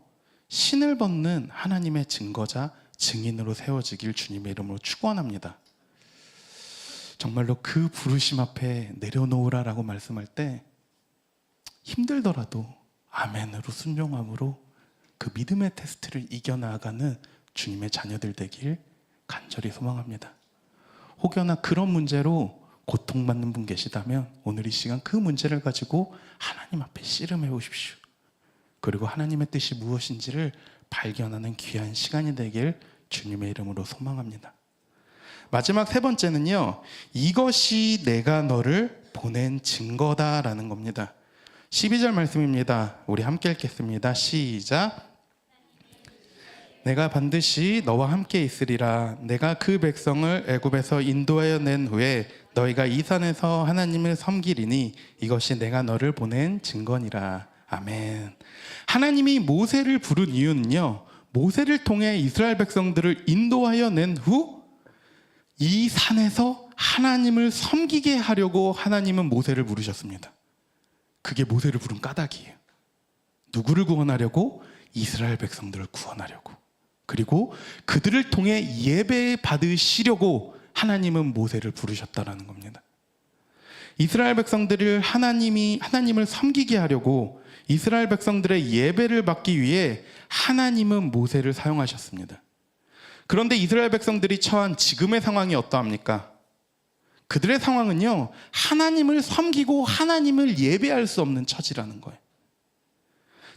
신을 벗는 하나님의 증거자, 증인으로 세워지길 주님의 이름으로 축원합니다. 정말로 그 부르심 앞에 내려놓으라라고 말씀할 때 힘들더라도 아멘으로 순종함으로 그 믿음의 테스트를 이겨나가는 주님의 자녀들 되길 간절히 소망합니다. 혹여나 그런 문제로 고통받는 분 계시다면 오늘 이 시간 그 문제를 가지고 하나님 앞에 씨름해 보십시오. 그리고 하나님의 뜻이 무엇인지를 발견하는 귀한 시간이 되길 주님의 이름으로 소망합니다. 마지막 세 번째는요, 이것이 내가 너를 보낸 증거다라는 겁니다. 12절 말씀입니다. 우리 함께 읽겠습니다. 시작. 내가 반드시 너와 함께 있으리라. 내가 그 백성을 애굽에서 인도하여 낸 후에 너희가 이 산에서 하나님을 섬기리니 이것이 내가 너를 보낸 증거니라. 아멘. 하나님이 모세를 부른 이유는요, 모세를 통해 이스라엘 백성들을 인도하여 낸 후 이 산에서 하나님을 섬기게 하려고 하나님은 모세를 부르셨습니다. 그게 모세를 부른 까닭이에요. 누구를 구원하려고? 이스라엘 백성들을 구원하려고. 그리고 그들을 통해 예배 받으시려고 하나님은 모세를 부르셨다라는 겁니다. 이스라엘 백성들을 하나님을 섬기게 하려고 이스라엘 백성들의 예배를 받기 위해 하나님은 모세를 사용하셨습니다. 그런데 이스라엘 백성들이 처한 지금의 상황이 어떠합니까? 그들의 상황은요, 하나님을 섬기고 하나님을 예배할 수 없는 처지라는 거예요.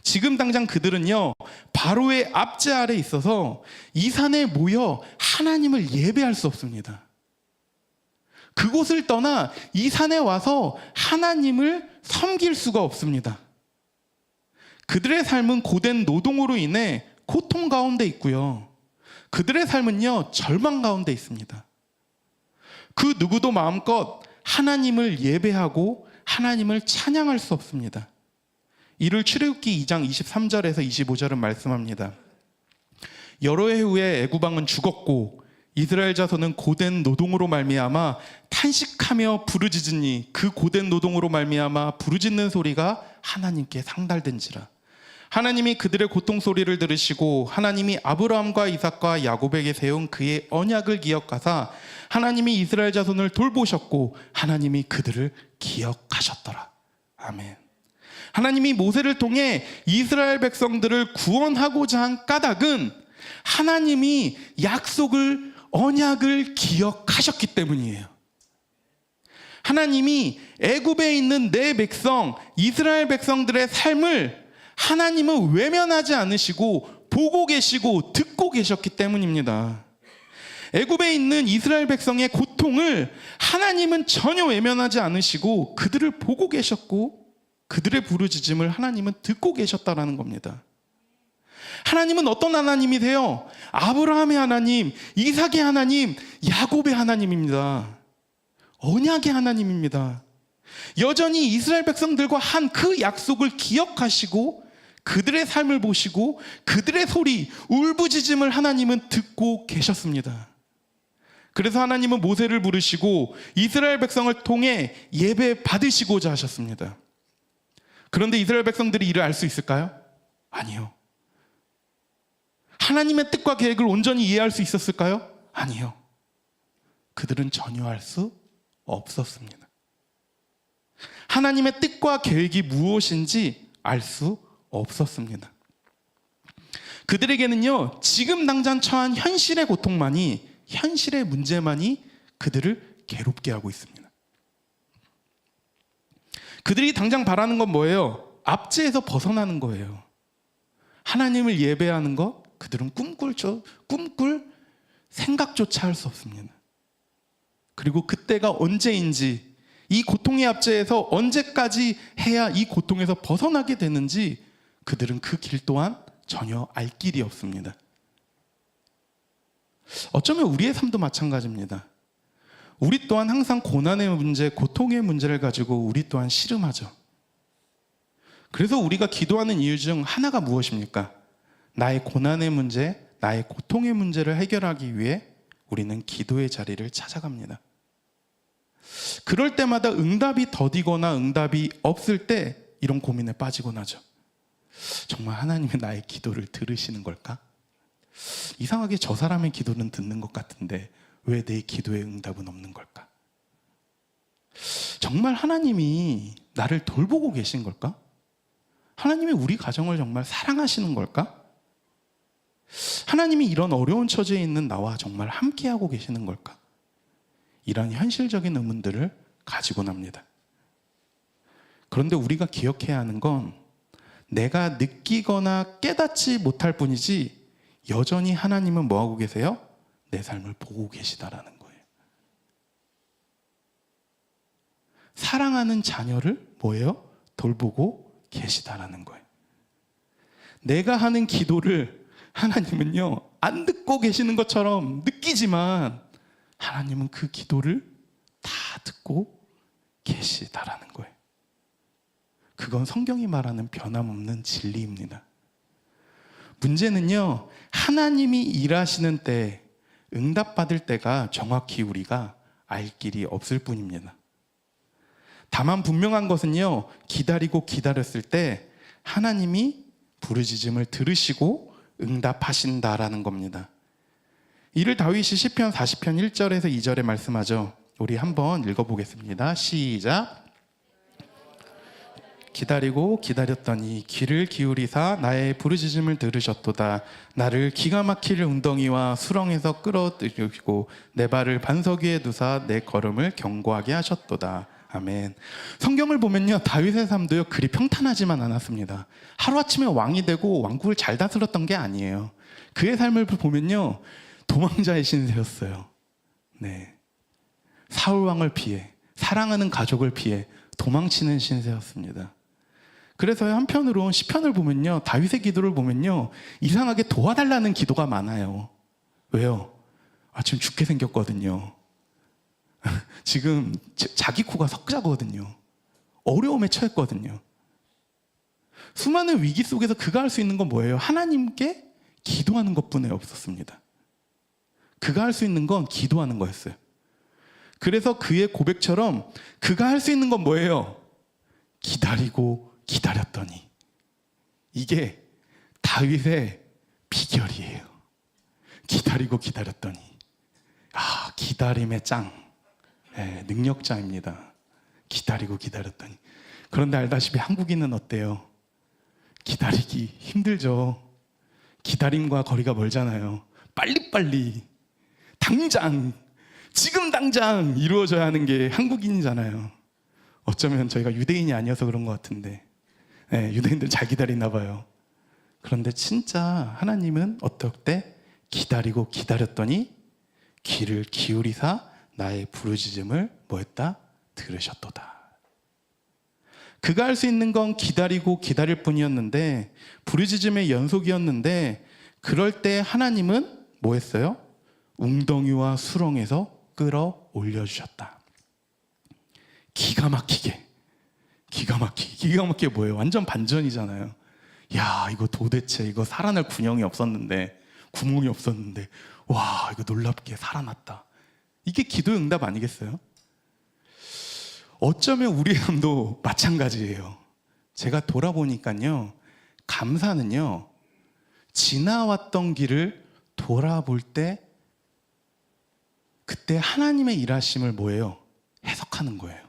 지금 당장 그들은요, 바로의 압제 아래 있어서 이 산에 모여 하나님을 예배할 수 없습니다. 그곳을 떠나 이 산에 와서 하나님을 섬길 수가 없습니다. 그들의 삶은 고된 노동으로 인해 고통 가운데 있고요, 그들의 삶은요, 절망 가운데 있습니다. 그 누구도 마음껏 하나님을 예배하고 하나님을 찬양할 수 없습니다. 이를 출애굽기 2장 23절에서 25절은 말씀합니다. 여러 해 후에 애굽 왕은 죽었고 이스라엘 자손은 고된 노동으로 말미암아 탄식하며 부르짖으니 그 고된 노동으로 말미암아 부르짖는 소리가 하나님께 상달된지라. 하나님이 그들의 고통 소리를 들으시고 하나님이 아브라함과 이삭과 야곱에게 세운 그의 언약을 기억하사 하나님이 이스라엘 자손을 돌보셨고 하나님이 그들을 기억하셨더라. 아멘. 하나님이 모세를 통해 이스라엘 백성들을 구원하고자 한 까닭은 하나님이 약속을, 언약을 기억하셨기 때문이에요. 하나님이 애굽에 있는 내 백성, 이스라엘 백성들의 삶을 하나님은 외면하지 않으시고 보고 계시고 듣고 계셨기 때문입니다. 애굽에 있는 이스라엘 백성의 고통을 하나님은 전혀 외면하지 않으시고 그들을 보고 계셨고 그들의 부르짖음을 하나님은 듣고 계셨다라는 겁니다. 하나님은 어떤 하나님이세요? 아브라함의 하나님, 이삭의 하나님, 야곱의 하나님입니다. 언약의 하나님입니다. 여전히 이스라엘 백성들과 한 그 약속을 기억하시고 그들의 삶을 보시고 그들의 소리, 울부짖음을 하나님은 듣고 계셨습니다. 그래서 하나님은 모세를 부르시고 이스라엘 백성을 통해 예배 받으시고자 하셨습니다. 그런데 이스라엘 백성들이 이를 알 수 있을까요? 아니요. 하나님의 뜻과 계획을 온전히 이해할 수 있었을까요? 아니요. 그들은 전혀 알 수 없었습니다. 하나님의 뜻과 계획이 무엇인지 알 수 없었습니다. 그들에게는요, 지금 당장 처한 현실의 고통만이, 현실의 문제만이 그들을 괴롭게 하고 있습니다. 그들이 당장 바라는 건 뭐예요? 압제에서 벗어나는 거예요. 하나님을 예배하는 거 그들은 꿈꿀 생각조차 할 수 없습니다. 그리고 그때가 언제인지, 이 고통의 압제에서 언제까지 해야 이 고통에서 벗어나게 되는지 그들은 그 길 또한 전혀 알 길이 없습니다. 어쩌면 우리의 삶도 마찬가지입니다. 우리 또한 항상 고난의 문제, 고통의 문제를 가지고 우리 또한 씨름하죠. 그래서 우리가 기도하는 이유 중 하나가 무엇입니까? 나의 고난의 문제, 나의 고통의 문제를 해결하기 위해 우리는 기도의 자리를 찾아갑니다. 그럴 때마다 응답이 더디거나 응답이 없을 때 이런 고민에 빠지곤 하죠. 정말 하나님이 나의 기도를 들으시는 걸까? 이상하게 저 사람의 기도는 듣는 것 같은데 왜 내 기도에 응답은 없는 걸까? 정말 하나님이 나를 돌보고 계신 걸까? 하나님이 우리 가정을 정말 사랑하시는 걸까? 하나님이 이런 어려운 처지에 있는 나와 정말 함께하고 계시는 걸까? 이런 현실적인 의문들을 가지곤 합니다. 그런데 우리가 기억해야 하는 건 내가 느끼거나 깨닫지 못할 뿐이지 여전히 하나님은 뭐하고 계세요? 내 삶을 보고 계시다라는 거예요. 사랑하는 자녀를 뭐예요? 돌보고 계시다라는 거예요. 내가 하는 기도를 하나님은요, 안 듣고 계시는 것처럼 느끼지만 하나님은 그 기도를 다 듣고 계시다라는 거예요. 그건 성경이 말하는 변함없는 진리입니다. 문제는요, 하나님이 일하시는 때, 응답받을 때가 정확히 우리가 알 길이 없을 뿐입니다. 다만 분명한 것은요, 기다리고 기다렸을 때 하나님이 부르짖음을 들으시고 응답하신다라는 겁니다. 이를 다윗이 시편 40편 1절에서 2절에 말씀하죠. 우리 한번 읽어보겠습니다. 시작. 기다리고 기다렸더니 귀를 기울이사 나의 부르짖음을 들으셨도다. 나를 기가 막힐 웅덩이와 수렁에서 끌어들이고 내 발을 반석 위에 두사 내 걸음을 견고하게 하셨도다. 아멘. 성경을 보면요, 다윗의 삶도요 그리 평탄하지만 않았습니다. 하루아침에 왕이 되고 왕국을 잘 다스렸던 게 아니에요. 그의 삶을 보면요, 도망자의 신세였어요. 네, 사울 왕을 피해, 사랑하는 가족을 피해 도망치는 신세였습니다. 그래서 한편으로 시편을 보면요, 다윗의 기도를 보면요, 이상하게 도와달라는 기도가 많아요. 왜요? 지금 죽게 생겼거든요. 지금 자기 코가 석자거든요. 어려움에 처했거든요. 수많은 위기 속에서 그가 할 수 있는 건 뭐예요? 하나님께 기도하는 것뿐에 없었습니다. 그가 할 수 있는 건 기도하는 거였어요. 그래서 그의 고백처럼 그가 할 수 있는 건 뭐예요? 기다리고 기다렸더니. 이게 다윗의 비결이에요. 기다리고 기다렸더니. 기다림의 짱. 네, 능력자입니다. 기다리고 기다렸더니. 그런데 알다시피 한국인은 어때요? 기다리기 힘들죠. 기다림과 거리가 멀잖아요. 빨리빨리 당장, 지금 당장 이루어져야 하는 게 한국인이잖아요. 어쩌면 저희가 유대인이 아니어서 그런 것 같은데, 네, 유대인들 잘 기다리나 봐요. 그런데 진짜 하나님은 어떨 때 기다리고 기다렸더니 귀를 기울이사 나의 부르짖음을 뭐했다? 들으셨도다. 그가 할 수 있는 건 기다리고 기다릴 뿐이었는데, 부르짖음의 연속이었는데, 그럴 때 하나님은 뭐 했어요? 웅덩이와 수렁에서 끌어올려 주셨다. 기가 막히게 뭐예요? 완전 반전이잖아요. 야, 이거 도대체 이거 살아날 구멍이 없었는데, 와, 이거 놀랍게 살아났다. 이게 기도의 응답 아니겠어요? 어쩌면 우리의 삶도 마찬가지예요. 제가 돌아보니까요, 감사는요, 지나왔던 길을 돌아볼 때 그때 하나님의 일하심을 뭐예요? 해석하는 거예요.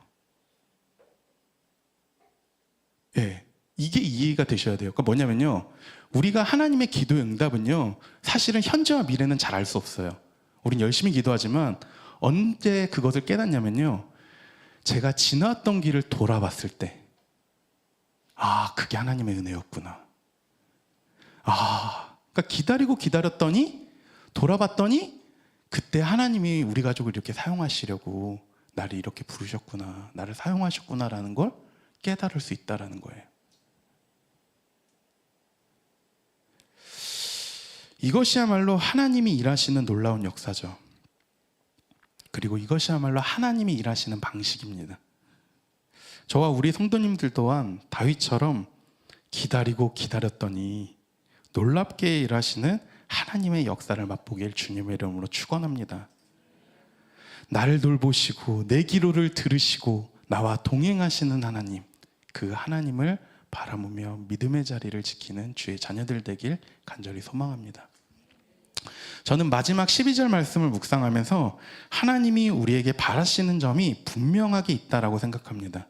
예, 이게 이해가 되셔야 돼요. 그러니까 뭐냐면요, 우리가 하나님의 기도의 응답은요, 사실은 현재와 미래는 잘 알 수 없어요. 우린 열심히 기도하지만 언제 그것을 깨닫냐면요, 제가 지나왔던 길을 돌아봤을 때, 그게 하나님의 은혜였구나. 그러니까 기다리고 기다렸더니, 돌아봤더니 그때 하나님이 우리 가족을 이렇게 사용하시려고 나를 이렇게 부르셨구나, 나를 사용하셨구나라는 걸 깨달을 수 있다는 거예요. 이것이야말로 하나님이 일하시는 놀라운 역사죠. 그리고 이것이야말로 하나님이 일하시는 방식입니다. 저와 우리 성도님들 또한 다윗처럼 기다리고 기다렸더니 놀랍게 일하시는 하나님의 역사를 맛보길 주님의 이름으로 축원합니다. 나를 돌보시고 내 기도를 들으시고 나와 동행하시는 하나님, 그 하나님을 바라보며 믿음의 자리를 지키는 주의 자녀들 되길 간절히 소망합니다. 저는 마지막 12절 말씀을 묵상하면서 하나님이 우리에게 바라시는 점이 분명하게 있다라고 생각합니다.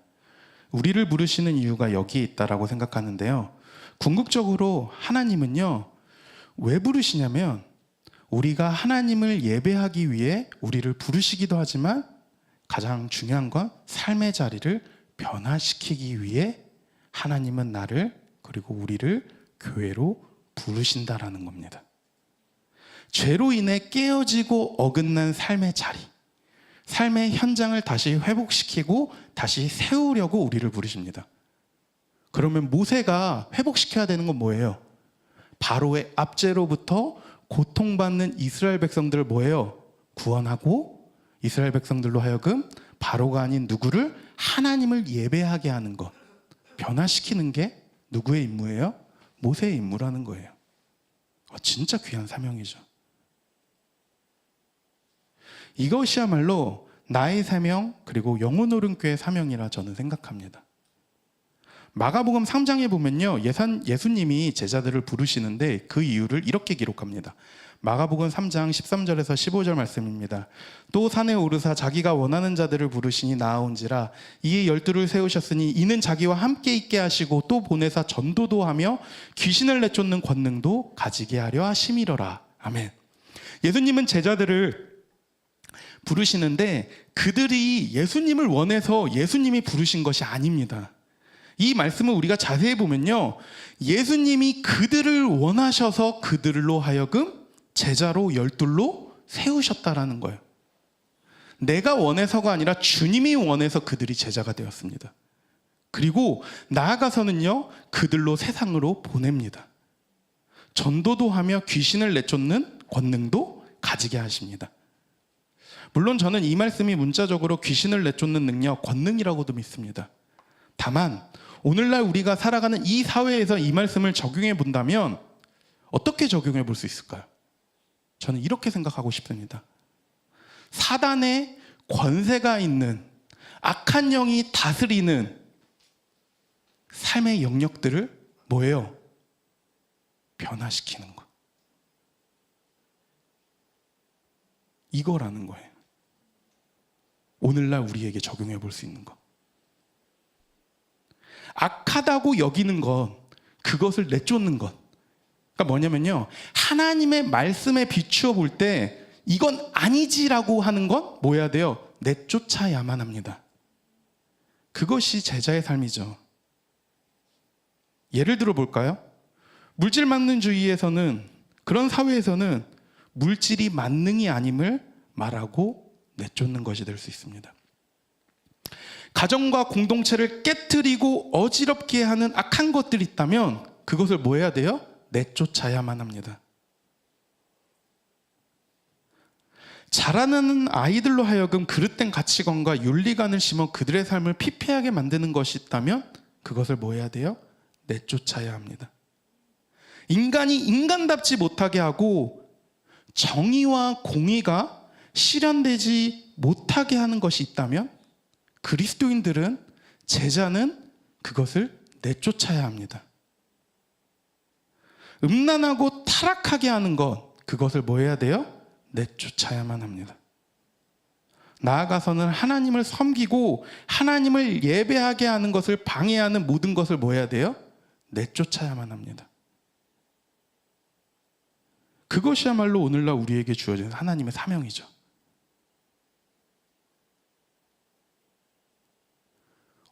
우리를 부르시는 이유가 여기에 있다라고 생각하는데요, 궁극적으로 하나님은요, 왜 부르시냐면 우리가 하나님을 예배하기 위해 우리를 부르시기도 하지만 가장 중요한 건 삶의 자리를 변화시키기 위해 하나님은 나를, 그리고 우리를 교회로 부르신다라는 겁니다. 죄로 인해 깨어지고 어긋난 삶의 자리, 삶의 현장을 다시 회복시키고 다시 세우려고 우리를 부르십니다. 그러면 모세가 회복시켜야 되는 건 뭐예요? 바로의 압제로부터 고통받는 이스라엘 백성들을 뭐예요? 구원하고 이스라엘 백성들로 하여금 바로가 아닌 누구를? 하나님을 예배하게 하는 것, 변화시키는 게 누구의 임무예요? 모세의 임무라는 거예요. 진짜 귀한 사명이죠. 이것이야말로 나의 사명, 그리고 영혼 오른 교회의 사명이라 저는 생각합니다. 마가복음 3장에 보면요, 예수님이 제자들을 부르시는데 그 이유를 이렇게 기록합니다. 마가복음 3장 13절에서 15절 말씀입니다. 또 산에 오르사 자기가 원하는 자들을 부르시니 나아온지라. 이에 12를 세우셨으니 이는 자기와 함께 있게 하시고 또 보내사 전도도 하며 귀신을 내쫓는 권능도 가지게 하려 하심이로라. 아멘. 예수님은 제자들을 부르시는데 그들이 예수님을 원해서 예수님이 부르신 것이 아닙니다. 이 말씀을 우리가 자세히 보면요, 예수님이 그들을 원하셔서 그들로 하여금 제자로 열둘로 세우셨다라는 거예요. 내가 원해서가 아니라 주님이 원해서 그들이 제자가 되었습니다. 그리고 나아가서는요, 그들로 세상으로 보냅니다. 전도도 하며 귀신을 내쫓는 권능도 가지게 하십니다. 물론 저는 이 말씀이 문자적으로 귀신을 내쫓는 능력, 권능이라고도 믿습니다. 다만 오늘날 우리가 살아가는 이 사회에서 이 말씀을 적용해 본다면 어떻게 적용해 볼 수 있을까요? 저는 이렇게 생각하고 싶습니다. 사단의 권세가 있는 악한 영이 다스리는 삶의 영역들을 뭐예요? 변화시키는 것. 이거라는 거예요. 오늘날 우리에게 적용해 볼 수 있는 것. 악하다고 여기는 것, 그것을 내쫓는 것. 그러니까 뭐냐면요, 하나님의 말씀에 비추어 볼 때 이건 아니지라고 하는 건 뭐 해야 돼요? 내쫓아야만 합니다. 그것이 제자의 삶이죠. 예를 들어 볼까요? 물질 만능주의에서는, 그런 사회에서는 물질이 만능이 아님을 말하고 내쫓는 것이 될 수 있습니다. 가정과 공동체를 깨트리고 어지럽게 하는 악한 것들이 있다면 그것을 뭐 해야 돼요? 내쫓아야만 합니다. 자라나는 아이들로 하여금 그릇된 가치관과 윤리관을 심어 그들의 삶을 피폐하게 만드는 것이 있다면 그것을 뭐 해야 돼요? 내쫓아야 합니다. 인간이 인간답지 못하게 하고 정의와 공의가 실현되지 못하게 하는 것이 있다면 그리스도인들은, 제자는 그것을 내쫓아야 합니다. 음란하고 타락하게 하는 것, 그것을 뭐 해야 돼요? 내쫓아야만 합니다. 나아가서는 하나님을 섬기고 하나님을 예배하게 하는 것을 방해하는 모든 것을 뭐 해야 돼요? 내쫓아야만 합니다. 그것이야말로 오늘날 우리에게 주어진 하나님의 사명이죠.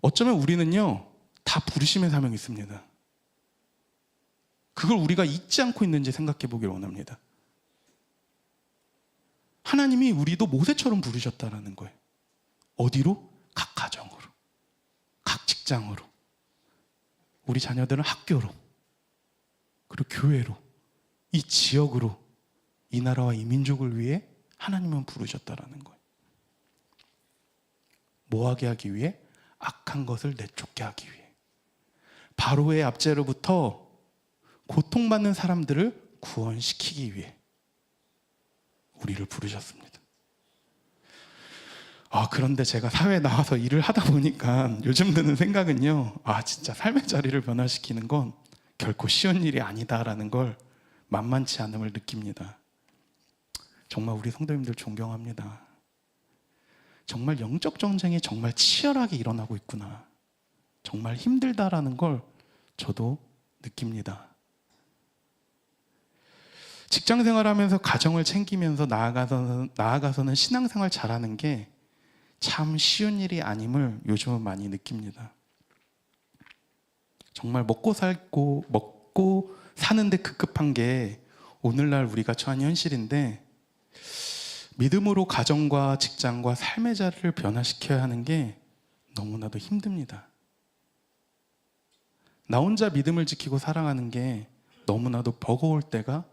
어쩌면 우리는요, 다 부르심의 사명이 있습니다. 그걸 우리가 잊지 않고 있는지 생각해 보길 원합니다. 하나님이 우리도 모세처럼 부르셨다라는 거예요. 어디로? 각 가정으로, 각 직장으로, 우리 자녀들은 학교로, 그리고 교회로, 이 지역으로, 이 나라와 이 민족을 위해 하나님은 부르셨다라는 거예요. 뭐하게 하기 위해? 악한 것을 내쫓게 하기 위해. 바로의 압제로부터 고통받는 사람들을 구원시키기 위해 우리를 부르셨습니다. 그런데 제가 사회에 나와서 일을 하다 보니까 요즘 드는 생각은요, 진짜 삶의 자리를 변화시키는 건 결코 쉬운 일이 아니다라는 걸 만만치 않음을 느낍니다. 정말 우리 성도님들 존경합니다. 정말 영적 전쟁이 정말 치열하게 일어나고 있구나. 정말 힘들다라는 걸 저도 느낍니다. 직장 생활하면서 가정을 챙기면서 나아가서는 신앙생활 잘하는 게 참 쉬운 일이 아님을 요즘은 많이 느낍니다. 정말 먹고 사는데 급급한 게 오늘날 우리가 처한 현실인데, 믿음으로 가정과 직장과 삶의 자리를 변화시켜야 하는 게 너무나도 힘듭니다. 나 혼자 믿음을 지키고 살아가는 게 너무나도 버거울 때가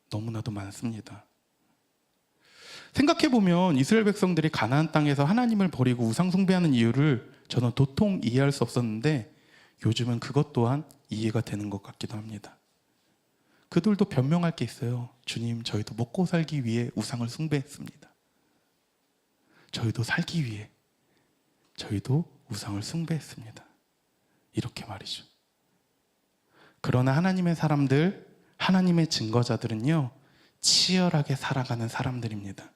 너무나도 많습니다. 생각해보면 이스라엘 백성들이 가나안 땅에서 하나님을 버리고 우상 숭배하는 이유를 저는 도통 이해할 수 없었는데 요즘은 그것 또한 이해가 되는 것 같기도 합니다. 그들도 변명할 게 있어요. 주님, 저희도 먹고 살기 위해 우상을 숭배했습니다. 저희도 살기 위해 저희도 우상을 숭배했습니다. 이렇게 말이죠. 그러나 하나님의 사람들, 하나님의 증거자들은요, 치열하게 살아가는 사람들입니다.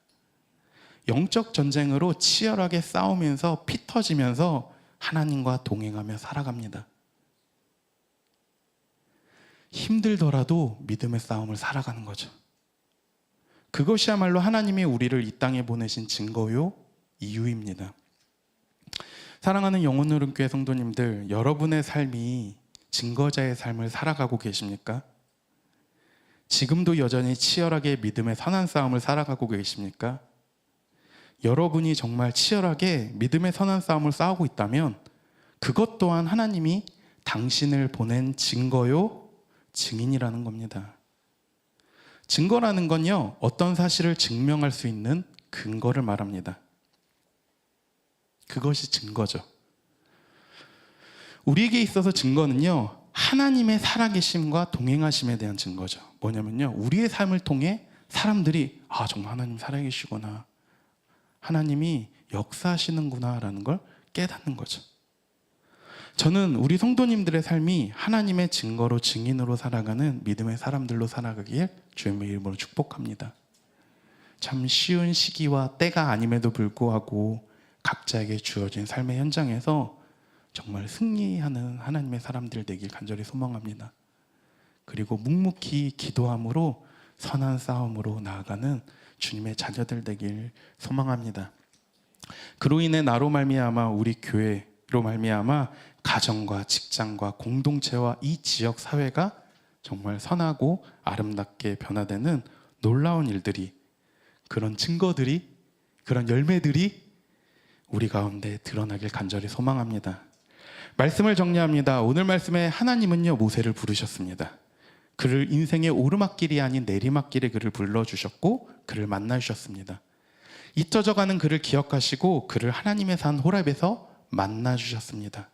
영적 전쟁으로 치열하게 싸우면서 피 터지면서 하나님과 동행하며 살아갑니다. 힘들더라도 믿음의 싸움을 살아가는 거죠. 그것이야말로 하나님이 우리를 이 땅에 보내신 증거요, 이유입니다. 사랑하는 영혼으로 교회 성도님들, 여러분의 삶이 증거자의 삶을 살아가고 계십니까? 지금도 여전히 치열하게 믿음의 선한 싸움을 살아가고 계십니까? 여러분이 정말 치열하게 믿음의 선한 싸움을 싸우고 있다면 그것 또한 하나님이 당신을 보낸 증거요, 증인이라는 겁니다. 증거라는 건요, 어떤 사실을 증명할 수 있는 근거를 말합니다. 그것이 증거죠. 우리에게 있어서 증거는요, 하나님의 살아계심과 동행하심에 대한 증거죠. 뭐냐면요, 우리의 삶을 통해 사람들이 정말 하나님 살아계시구나, 하나님이 역사하시는구나 라는 걸 깨닫는 거죠. 저는 우리 성도님들의 삶이 하나님의 증거로, 증인으로 살아가는 믿음의 사람들로 살아가길 주님의 이름으로 축복합니다. 참 쉬운 시기와 때가 아님에도 불구하고 각자에게 주어진 삶의 현장에서 정말 승리하는 하나님의 사람들 되길 간절히 소망합니다. 그리고 묵묵히 기도함으로 선한 싸움으로 나아가는 주님의 자녀들 되길 소망합니다. 그로 인해 나로 말미암아 우리 교회로 말미암아 가정과 직장과 공동체와 이 지역 사회가 정말 선하고 아름답게 변화되는 놀라운 일들이, 그런 증거들이, 그런 열매들이 우리 가운데 드러나길 간절히 소망합니다. 말씀을 정리합니다. 오늘 말씀에 하나님은요, 모세를 부르셨습니다. 그를 인생의 오르막길이 아닌 내리막길에 그를 불러주셨고 그를 만나주셨습니다. 잊혀져가는 그를 기억하시고 그를 하나님의 산 호렙에서 만나주셨습니다.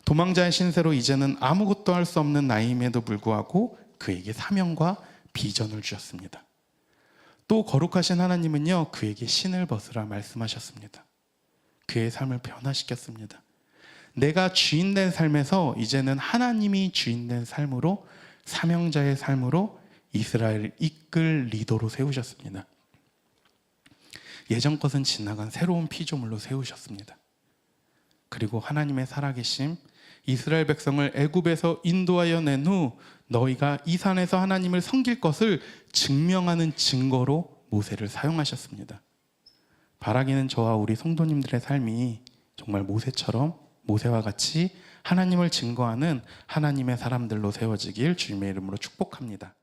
도망자의 신세로 이제는 아무것도 할 수 없는 나이임에도 불구하고 그에게 사명과 비전을 주셨습니다. 또 거룩하신 하나님은요, 그에게 신을 벗으라 말씀하셨습니다. 그의 삶을 변화시켰습니다. 내가 주인된 삶에서 이제는 하나님이 주인된 삶으로, 사명자의 삶으로 이스라엘을 이끌 리더로 세우셨습니다. 예전 것은 지나간 새로운 피조물로 세우셨습니다. 그리고 하나님의 살아계심, 이스라엘 백성을 애굽에서 인도하여 낸 후 너희가 이 산에서 하나님을 섬길 것을 증명하는 증거로 모세를 사용하셨습니다. 바라기는 저와 우리 성도님들의 삶이 정말 모세와 같이 하나님을 증거하는 하나님의 사람들로 세워지길 주님의 이름으로 축복합니다.